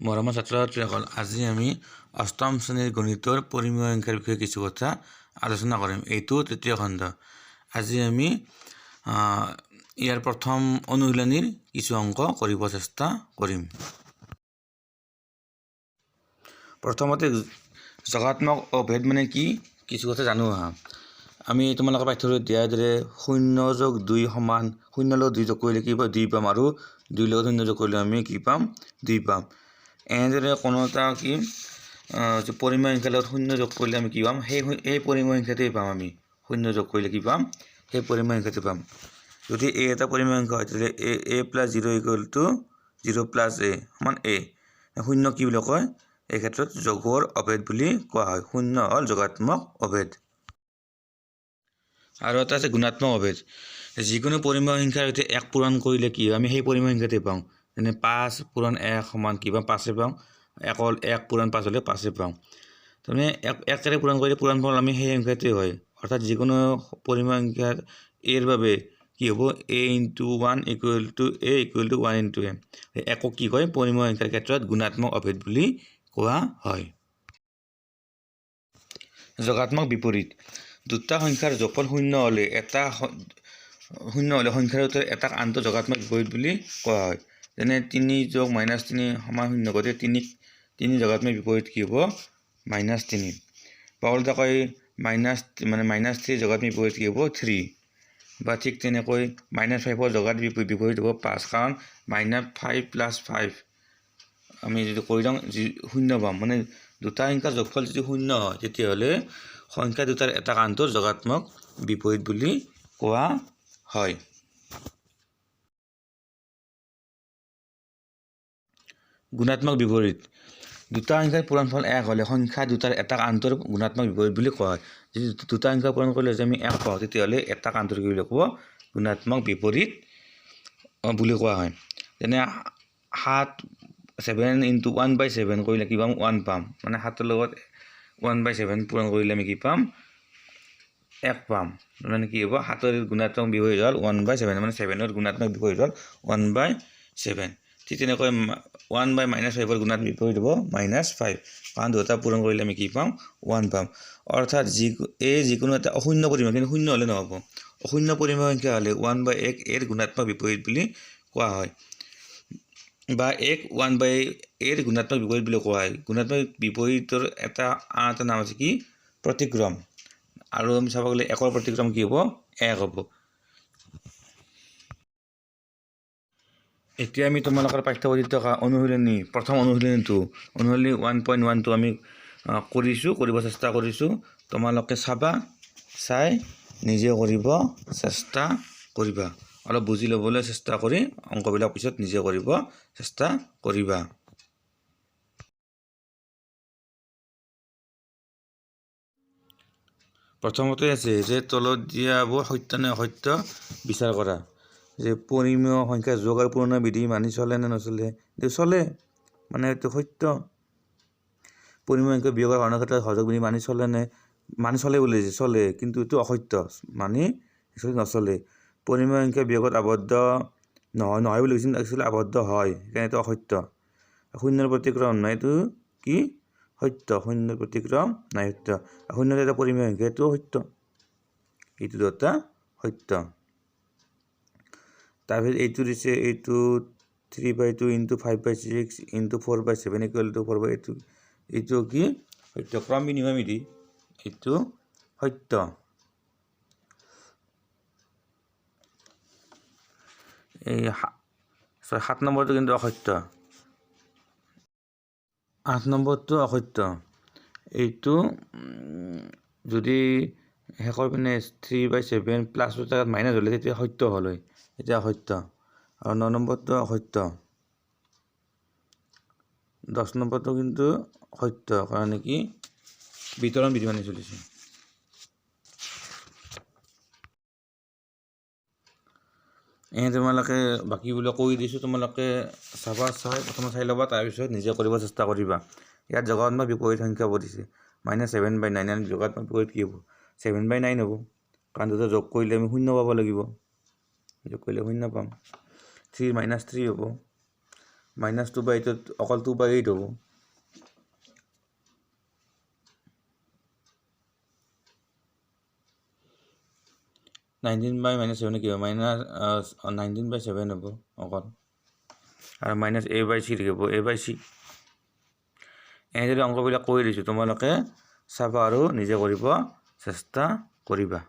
মৰমৰ ছাত্ৰ-ছাত্ৰীসকল, আজি আমি অষ্টম শ্ৰেণীৰ গণিতৰ পৰিমেয় সংখ্যাৰ বিষয়ে কিছু কথা আলোচনা কৰিম। এইটো তৃতীয় খণ্ড। আজি আমি ইয়াৰ প্ৰথম অনুশীলনীৰ কিছু অংক কৰিব চেষ্টা কৰিম। প্ৰথমতে যোগাত্মক অভেদ মানে কি কিছু কথা জানো আহা। আমি তোমালোকৰ পাঠ্যপুথিত দিয়াৰ দৰে 0+2 সমান 0+2 যোগ কৰিলে কি পাম 2 পাম, আৰু 2+0 যোগ কৰিলে আমি কি পাম 2 পাম। এনেদৰে কোনো এটা কি পৰিমেয় সংখ্যাৰ লগত 0 যোগ কৰিলে আমি কি পাম, সেই পৰিমেয় সংখ্যাটোৱে পাম। আমি 0 যোগ কৰিলে কি পাম, সেই পৰিমেয় সংখ্যাটো পাম। যদি a এটা পৰিমেয় সংখ্যা হয় তেতিয়াহ'লে a + 0 = 0 + a সমান a। 0 কি বুলি কয়, এই ক্ষেত্ৰত যোগৰ অভেদ বুলি কোৱা হয়। 0 হ'ল যোগাত্মক অভেদ। আৰু এটা আছে গুণাত্মক অভেদ। যিকোনো পৰিমেয় সংখ্যাৰ সৈতে 1 পূৰণ কৰিলে কি হয়, আমি সেই পৰিমেয় সংখ্যাটোৱে পাওঁ। যেনে 5 + 1 সমান কি পাম, 5 পাওঁ। 1 + 5 হ'লে 5 পাওঁ। তাৰমানে 1 পূৰণ কৰিলে পূৰণফল আমি সেই সংখ্যাটোৱে হয়। অৰ্থাৎ যিকোনো পৰিমেয় সংখ্যাৰ a ৰ বাবে কি হ'ব, a × 1 = a = 1 × a। একো কি কয়, পৰিমেয় সংখ্যাৰ ক্ষেত্ৰত গুণাত্মক অভেদ বুলি কোৱা হয়। যোগাত্মক বিপৰীত। দুটা সংখ্যাৰ যোগফল 0 হ'লে সংখ্যাটোৰ এটাক আনটো যোগাত্মক বিপৰীত বুলি কোৱা হয়। যেনে 3 + -3 = 0, গতিকে 3 যোগাত্মক বিপৰীত কি হ'ব, -3। বা ওলোটাকৈ -3 যোগাত্মক বিপৰীত কি হ'ব, 3। বা ঠিক তেনেকৈ -5ৰ যোগাত্মক বিপৰীত হ'ব 5, কাৰণ -5 + 5 আমি যদি কৰি যাওঁ 0 পাম। মানে দুটা সংখ্যাৰ যোগফল যদি 0 হয় তেতিয়াহ'লে সংখ্যা দুটাৰ এটাক আনটোৰ যোগাত্মক বিপৰীত বুলি কোৱা হয়। গুণাত্মক বিপৰীত। দুটা সংখ্যাৰ পূৰণফল 1 হ'লে সংখ্যা দুটাৰ এটাক আনটোৰ গুণাত্মক বিপৰীত বুলি কোৱা হয়। যদি দুটা সংখ্যা পূৰণ কৰিলে যদি আমি 1 পাওঁ তেতিয়াহ'লে এটাক আনটোৰ কি বুলি ক'ব, গুণাত্মক বিপৰীত বুলি কোৱা হয়। যেনে 7 × 1/7 কৰিলে কি পাম, 1 পাম। মানে 7ৰ লগত 1/7 পূৰণ কৰিলে আমি কি পাম, 1 পাম। মানে কি হ'ব, 7ৰ গুণাত্মক বিপৰীত হ'ল 1/7, মানে 7ৰ গুণাত্মক বিপৰীত হ'ল 1/7। ঠিক তেনেকৈ 1/-5ৰ গুণাত্মক বিপৰীত হ'ব -5, কাৰণ দুটা পূৰণ কৰিলে আমি কি পাম, 1 পাম। অৰ্থাৎ যিকোনো এটা অশূন্য পৰিমেয়, কিন্তু 0 হ'লে নহ'ব, অশূন্য পৰিমেয় সংখ্যা হ'লে 1/1 এৰ গুণাত্মক বিপৰীত বুলি কোৱা হয়। বা 1/1 গুণাত্মক বিপৰীত বুলি কোৱা হয়। গুণাত্মক বিপৰীতৰ আন এটা নাম আছে কি, প্ৰতিক্ৰম। আৰু আমি চাব গ'লে 1ৰ প্ৰতিক্ৰম কি হ'ব, 1 হ'ব। এতিয়া আমি তোমালোকৰ পাঠ্যপুথিত থকা প্ৰথম অনুশীলনী 1.1টো আমি কৰিব চেষ্টা কৰিছোঁ। তোমালোকে চাবা, চাই নিজে কৰিব চেষ্টা কৰিবা। অলপ বুজি ল'বলৈ চেষ্টা কৰি অংকবিলাক পিছত নিজে কৰিব চেষ্টা কৰিবা। প্ৰথমতে আছে যে তলত দিয়াবোৰ সত্য নে অসত্য বিচাৰ কৰা। যে পৰিমেয় সংখ্যা যোগ আৰু পূৰণৰ বিধি মানি চলে নে নচলে, এইটো চলে, মানে এইটো সত্য। পৰিমেয় সংখ্যা বিয়োগ আৰু হৰণৰ ক্ষেত্ৰত সহযোগ বিধি মানি চলে বুলি চলে, কিন্তু এইটো অসত্য, নচলে। পৰিমেয় সংখ্যা বিয়োগত আবদ্ধ নহয় বুলি কৈছিল, একচুৱেলি আবদ্ধ হয়, সেইকাৰণে এইটো অসত্য। শূন্যৰ প্ৰতিক্ৰম নাই, এইটো কি সত্য, শূন্যৰ প্ৰতিক্ৰম নাই, সত্য। শূন্যৰ এটা পৰিমেয় সংখ্যা, এইটো সত্য, এইটো দুটা সত্য। তাৰপিছত এইটো দিছে, এইটো 3/2 × 5/6 × 4/7 = 4/8, এইটো কি সত্য, ক্ৰম বিনিময় বিধি, এইটো সত্য। এই 7 নম্বৰটো কিন্তু অসত্য। 8 নম্বৰটো অসত্য। এইটো যদি শেষৰ পিনে 3/7 প্লাছ জেগাত মাইনাছ হ'লে তেতিয়া সত্য হ'ল হয়, এতিয়া অসত্য। আৰু 9 নম্বৰটো অসত্য। 10 নম্বৰটো কিন্তু সত্য, কাৰণে কি বিতৰণ বিধি মানি চলিছে। তোমালোকে বাকীবিলাক কৈ দিছোঁ, তোমালোকে প্ৰথমে চাই ল'বা, তাৰপিছত নিজে কৰিব চেষ্টা কৰিবা। ইয়াত যোগাত্মক বিপৰীত সংখ্যা পৰিছে -7/9, যোগাত্মক বিপৰীত কি হ'ব, 7/9 হ'ব, কাৰণ দুটা যোগ কৰিলে আমি 0 পাব লাগিব, যোগ কৰিলে 0 পাম। 3 - 3 হ'ব, মাইনাছ 2/8 অকল 2/8 হ'ব। -19/-7 কি হ'ব? -19/7 হ'ব অকল। আৰু -a/c থাকিব, a/c। এনেদৰে অংকবিলাক কৰি দিছোঁ, তোমালোকে চাবা আৰু নিজে কৰিব চেষ্টা কৰিবা।